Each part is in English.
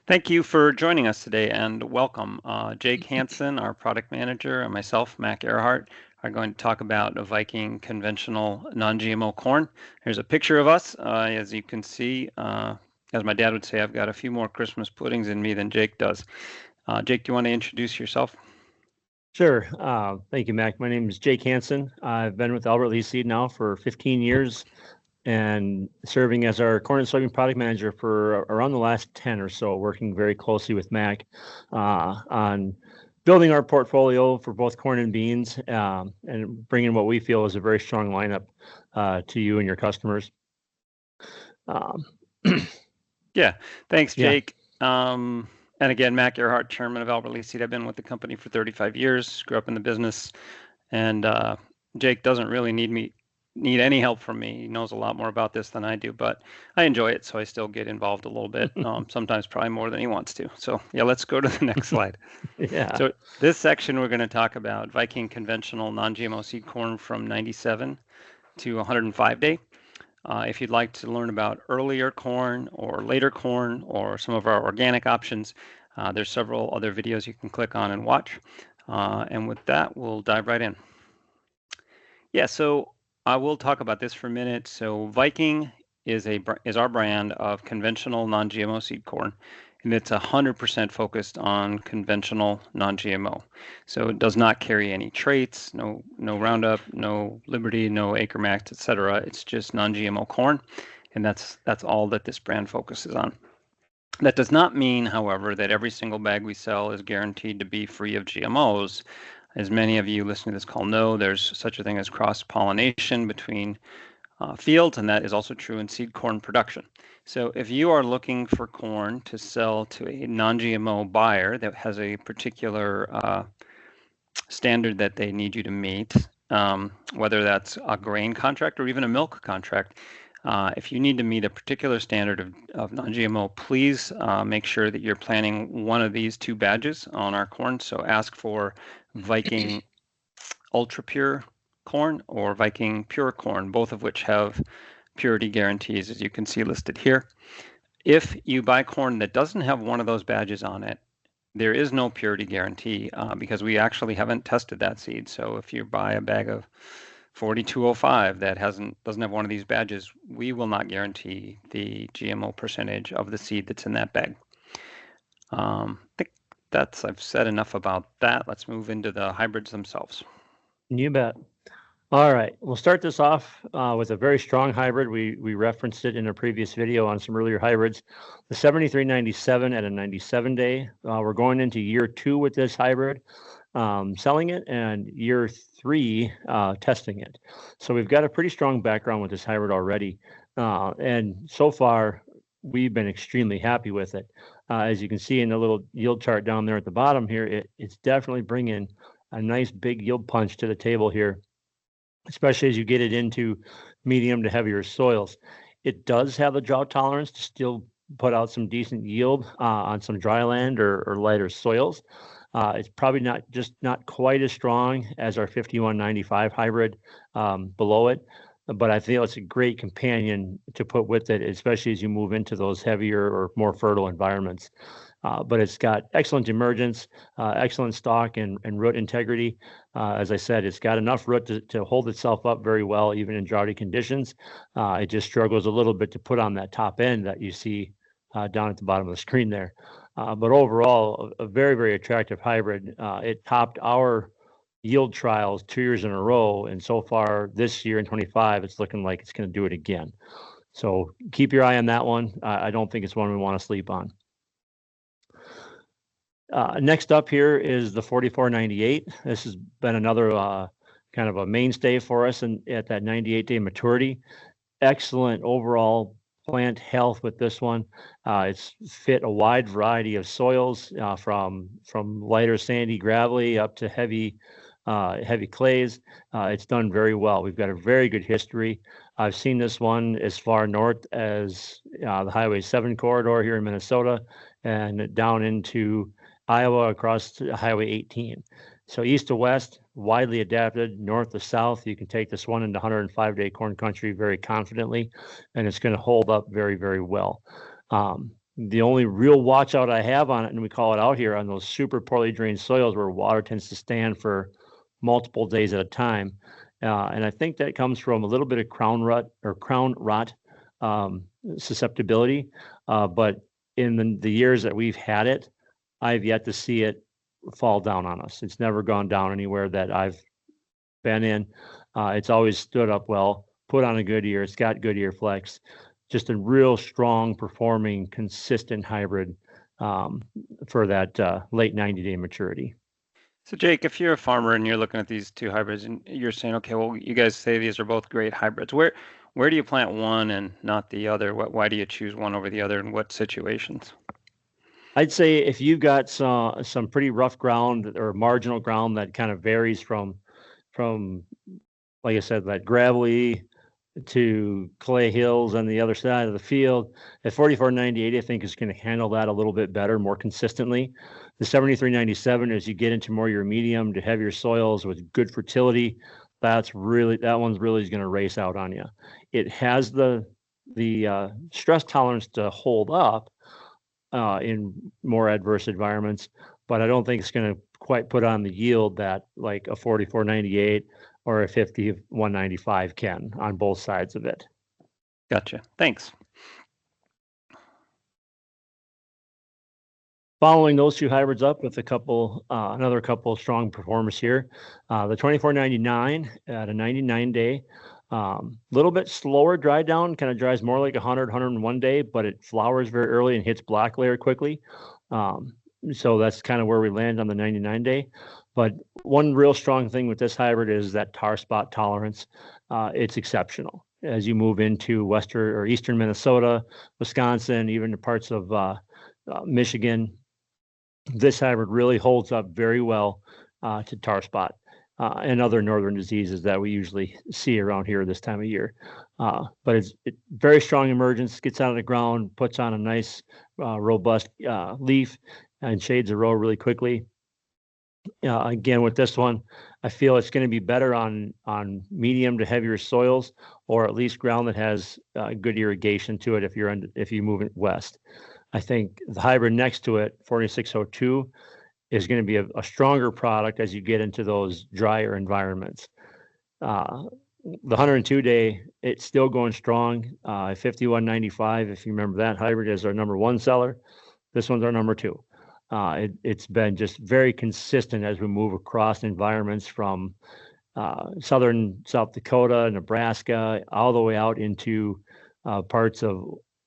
Thank you for joining us today and welcome. Jake Hansen, our product manager, and myself, Mac Ehrhardt, are going to talk about a Viking Conventional Non-GMO Corn. Here's a picture of us. As you can see, as my dad would say, I've got a few more Christmas puddings in me than Jake does. Jake, do you want to introduce yourself? Sure. Thank you, Mac. My name is Jake Hansen. I've been with Albert Lee Seed now for 15 years and serving as our corn and soybean product manager for around the last 10 or so, working very closely with Mac on building our portfolio for both corn and beans and bringing what we feel is a very strong lineup to you and your customers. Yeah, thanks, Yeah. Jake. And again, Mac Ehrhardt, chairman of Albert Lee Seed. I've been with the company for 35 years, grew up in the business, and Jake doesn't really need any help from me. He knows a lot more about this than I do, but I enjoy it, so I still get involved a little bit, sometimes probably more than he wants to. So yeah, let's go to the next slide. Yeah. So this section, we're going to talk about Viking Conventional Non-GMO Seed Corn from 97 to 105 day. If you'd like to learn about earlier corn or later corn or some of our organic options, there's several other videos you can click on and watch. And with that, we'll dive right in. Yeah, so I will talk about this for a minute. So Viking is our brand of conventional non-GMO seed corn, and it's 100% focused on conventional non-GMO. So it does not carry any traits, no Roundup, no Liberty, no Acre Max, etc. It's just non-GMO corn, and that's all that this brand focuses on. That does not mean, however, that every single bag we sell is guaranteed to be free of GMOs. As many of you listening to this call know, there's such a thing as cross-pollination between fields, and that is also true in seed corn production. So if you are looking for corn to sell to a non-GMO buyer that has a particular standard that they need you to meet, whether that's a grain contract or even a milk contract, if you need to meet a particular standard of non-GMO, please make sure that you're planting one of these two badges on our corn. So ask for Viking Ultra Pure corn or Viking Pure corn, both of which have purity guarantees, as you can see listed here. If you buy corn that doesn't have one of those badges on it, there is no purity guarantee because we actually haven't tested that seed. So if you buy a bag of 4205 that doesn't have one of these badges, we will not guarantee the GMO percentage of the seed that's in that bag. I think I've said enough about that. Let's move into the hybrids themselves. You bet. All right, we'll start this off with a very strong hybrid. We referenced it in a previous video on some earlier hybrids. The 7397 at a 97 day. We're going into year 2 with this hybrid, selling it, and year 3 testing it. So we've got a pretty strong background with this hybrid already. And so far, we've been extremely happy with it. As you can see in the little yield chart down there at the bottom here, it's definitely bringing a nice big yield punch to the table here, especially as you get it into medium to heavier soils. It does have the drought tolerance to still put out some decent yield on some dry land or lighter soils. It's probably not quite as strong as our 5195 hybrid below it, but I feel it's a great companion to put with it, especially as you move into those heavier or more fertile environments. But it's got excellent emergence, excellent stalk and root integrity. As I said, it's got enough root to hold itself up very well, even in droughty conditions. It just struggles a little bit to put on that top end that you see down at the bottom of the screen there. But overall, a very, very attractive hybrid. It topped our yield trials 2 years in a row, and so far this year in 25, it's looking like it's going to do it again. So keep your eye on that one. I don't think it's one we want to sleep on. Next up here is the 4498. This has been another kind of a mainstay for us at that 98-day maturity. Excellent overall plant health with this one. It's fit a wide variety of soils from lighter sandy gravelly up to heavy clays. It's done very well. We've got a very good history. I've seen this one as far north as the Highway 7 corridor here in Minnesota and down into Iowa across to Highway 18. So east to west, widely adapted, north to south. You can take this one into 105-day corn country very confidently, and it's going to hold up very, very well. The only real watch out I have on it, and we call it out here, on those super poorly drained soils where water tends to stand for multiple days at a time. And I think that comes from a little bit of crown rot susceptibility. But in the years that we've had it, I've yet to see it fall down on us. It's never gone down anywhere that I've been in. It's always stood up well, put on a good ear. It's got good ear flex. Just a real strong performing, consistent hybrid for that late 90-day maturity. So Jake, if you're a farmer and you're looking at these two hybrids and you're saying, okay, well, you guys say these are both great hybrids. Where do you plant one and not the other? Why do you choose one over the other in what situations? I'd say if you've got some pretty rough ground or marginal ground that kind of varies from like I said, that gravelly to clay hills on the other side of the field, at 4498, I think is going to handle that a little bit better, more consistently. The 7397, as you get into more your medium to heavier soils with good fertility, that one's really going to race out on you. It has the stress tolerance to hold up in more adverse environments, but I don't think it's going to quite put on the yield that like a 4498 or a 5195 can on both sides of it. Gotcha. Thanks. Following those two hybrids up with another couple strong performers here. The 2499 at a 99-day, little bit slower dry down, kind of dries more like 101 day, but it flowers very early and hits black layer quickly. So that's kind of where we land on the 99-day. But one real strong thing with this hybrid is that tar spot tolerance. It's exceptional. As you move into western or eastern Minnesota, Wisconsin, even to parts of Michigan, this hybrid really holds up very well to tar spot and other northern diseases that we usually see around here this time of year. But it's very strong emergence, gets out of the ground, puts on a nice, robust leaf, and shades a row really quickly. Again, with this one, I feel it's going to be better on medium to heavier soils, or at least ground that has good irrigation to it if you move it west. I think the hybrid next to it, 4602, is going to be a stronger product as you get into those drier environments. The 102-day, it's still going strong. 5195, if you remember that hybrid, is our number one seller. This one's our number two. It's been just very consistent as we move across environments from southern South Dakota, Nebraska, all the way out into parts of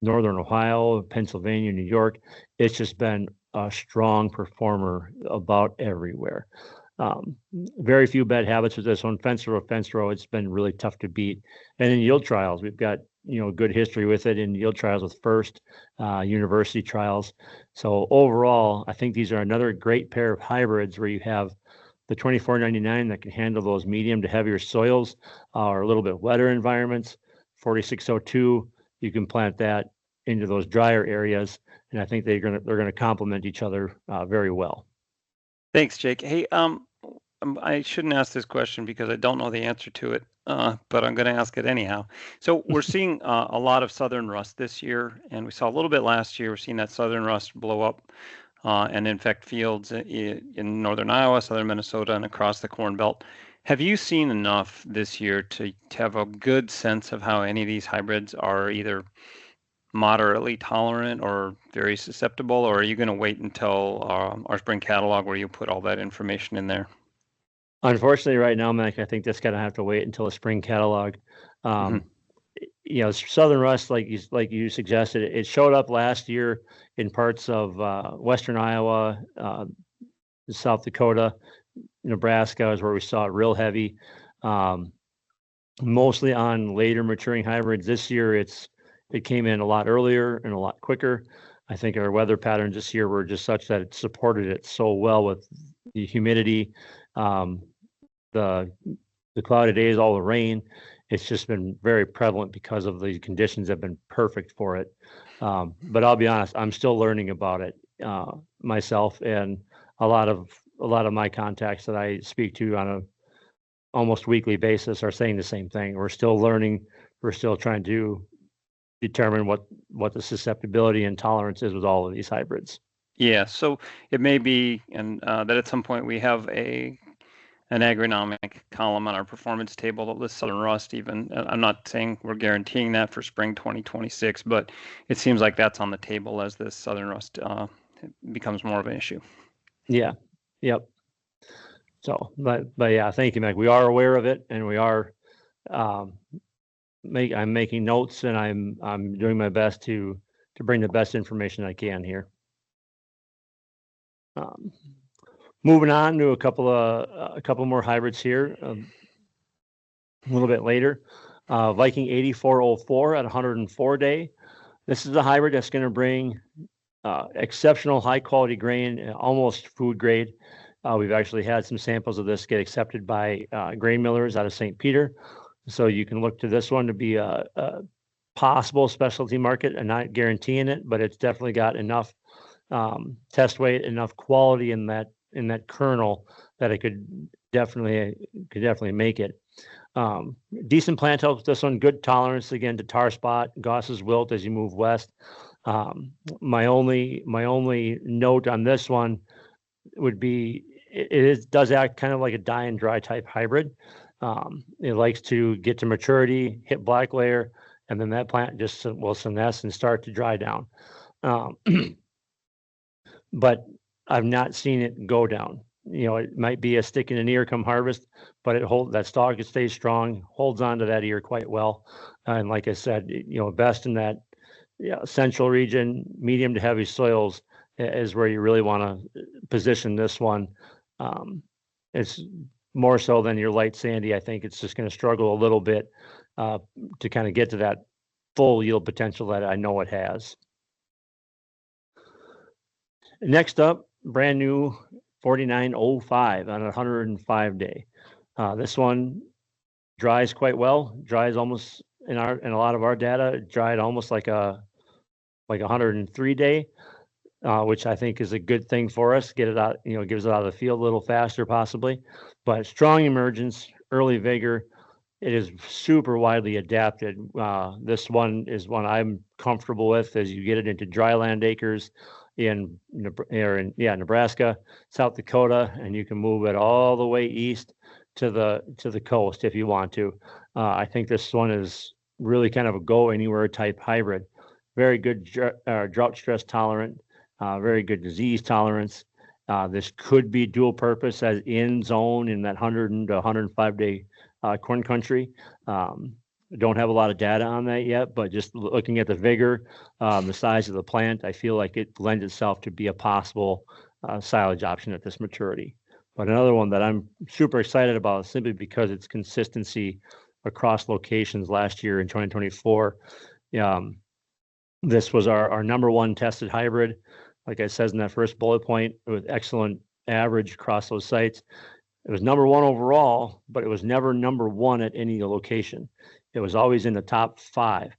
northern Ohio, Pennsylvania, New York. It's just been a strong performer about everywhere. Very few bad habits with this one. Fence row, it's been really tough to beat. And in yield trials, we've got good history with it in yield trials with First university trials. So overall, I think these are another great pair of hybrids where you have the 2499 that can handle those medium to heavier soils or a little bit wetter environments. 4602, you can plant that into those drier areas, and I think they're gonna complement each other very well. Thanks, Jake. Hey, I shouldn't ask this question because I don't know the answer to it, but I'm going to ask it anyhow. So we're seeing a lot of southern rust this year, and we saw a little bit last year. We're seeing that southern rust blow up and infect fields in northern Iowa, southern Minnesota, and across the Corn Belt. Have you seen enough this year to have a good sense of how any of these hybrids are either moderately tolerant or very susceptible, or are you going to wait until our spring catalog where you put all that information in there? Unfortunately, right now, Mike, I think that's going to have to wait until the spring catalog. Southern rust, like you suggested, it showed up last year in parts of western Iowa, South Dakota, Nebraska is where we saw it real heavy. Mostly on later maturing hybrids. This year, it came in a lot earlier and a lot quicker. I think our weather patterns this year were just such that it supported it so well with the humidity, the cloudy days, all the rain. It's just been very prevalent because of the conditions have been perfect for it. But I'll be honest, I'm still learning about it myself, and a lot of my contacts that I speak to on a almost weekly basis are saying the same thing. We're still learning. We're still trying to determine what the susceptibility and tolerance is with all of these hybrids. Yeah, so it may be, and that at some point we have an agronomic column on our performance table that lists southern rust. Even I'm not saying we're guaranteeing that for spring 2026, but it seems like that's on the table as this southern rust becomes more of an issue. Yeah. Yep. So, but yeah, thank you, Meg. We are aware of it, and we are I'm making notes, and I'm doing my best to bring the best information I can here. Moving on to a couple more hybrids here. A little bit later, Viking 8404 at 104 day. This is a hybrid that's going to bring exceptional high quality grain, almost food grade. We've actually had some samples of this get accepted by grain millers out of St. Peter. So you can look to this one to be a possible specialty market. I'm not guaranteeing it, but it's definitely got enough test weight, enough quality in that kernel that it could definitely make it. Decent plant health with this one, good tolerance again to tar spot, Gauss's wilt as you move west. My only note on this one would be it does act kind of like a die and dry type hybrid. It likes to get to maturity, hit black layer, and then that plant just will senesce and start to dry down. But I've not seen it go down. It might be a stick in an ear come harvest, but that stalk, it stays strong, holds on to that ear quite well. And like I said, best in that central region, medium to heavy soils is where you really want to position this one. It's more so than your light sandy. I think it's just going to struggle a little bit to kind of get to that full yield potential that I know it has. Next up, brand new 4905 on a 105 day. This one dries quite well. Dries almost in a lot of our data, dried almost like a 103 day, which I think is a good thing for us. Get it out, gives it out of the field a little faster possibly. But strong emergence, early vigor. It is super widely adapted. This one is one I'm comfortable with as you get it into dryland acres in Nebraska, South Dakota, and you can move it all the way east to the coast if you want to. I think this one is really kind of a go anywhere type hybrid. Very good drought stress tolerant, very good disease tolerance. This could be dual purpose as in zone in that 100 to 105 day corn country. Don't have a lot of data on that yet, but just looking at the vigor, the size of the plant, I feel like it lends itself to be a possible silage option at this maturity. But another one that I'm super excited about simply because its consistency across locations last year in 2024. This was our number one tested hybrid. Like I said in that first bullet point, with excellent average across those sites. It was number one overall, but it was never number one at any location. It was always in the top 5.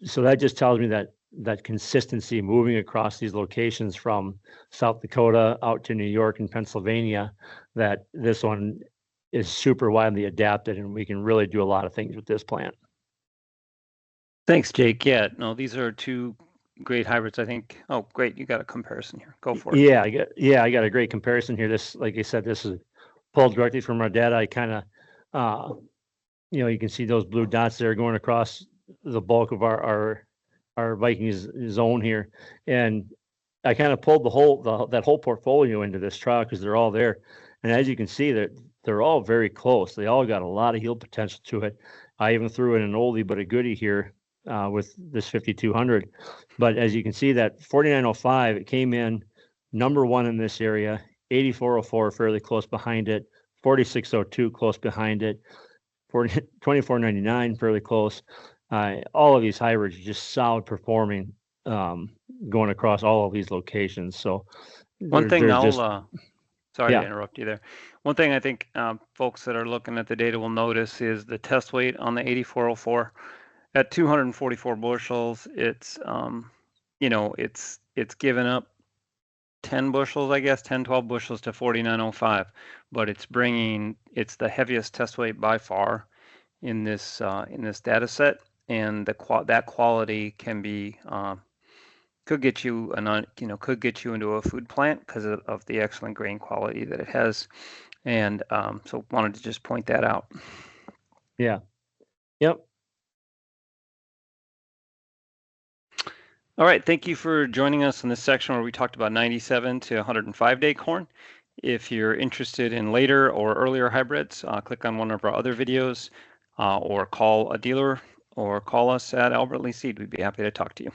So that just tells me that consistency moving across these locations from South Dakota out to New York and Pennsylvania, that this one is super widely adapted and we can really do a lot of things with this plant. Thanks, Jake. Yeah, no, these are two great hybrids, I think. Oh, great. You got a comparison here. Go for it. Yeah, I got a great comparison here. This, like I said, this is pulled directly from our data. I kind of, you can see those blue dots there going across the bulk of our Vikings zone here. And I kind of pulled that whole portfolio into this trial because they're all there. And as you can see, they're all very close. They all got a lot of yield potential to it. I even threw in an oldie but a goodie here with this 5200. But as you can see, that 4905, it came in number one in this area, 8404 fairly close behind it, 4602 close behind it, 2499 fairly close. All of these hybrids just solid performing going across all of these locations. So one thing sorry to interrupt you there. One thing I think folks that are looking at the data will notice is the test weight on the 8404 at 244 bushels. It's it's given up 10 bushels, I guess, 10, 12 bushels to 4905, but it's the heaviest test weight by far in this data set. and that quality can be could get you could get you into a food plant because of the excellent grain quality that it has. And so wanted to just point that out. Yeah. Yep. All right, thank you for joining us in this section where we talked about 97 to 105 day corn. If you're interested in later or earlier hybrids, click on one of our other videos or call a dealer or call us at Albert Lee Seed. We'd be happy to talk to you.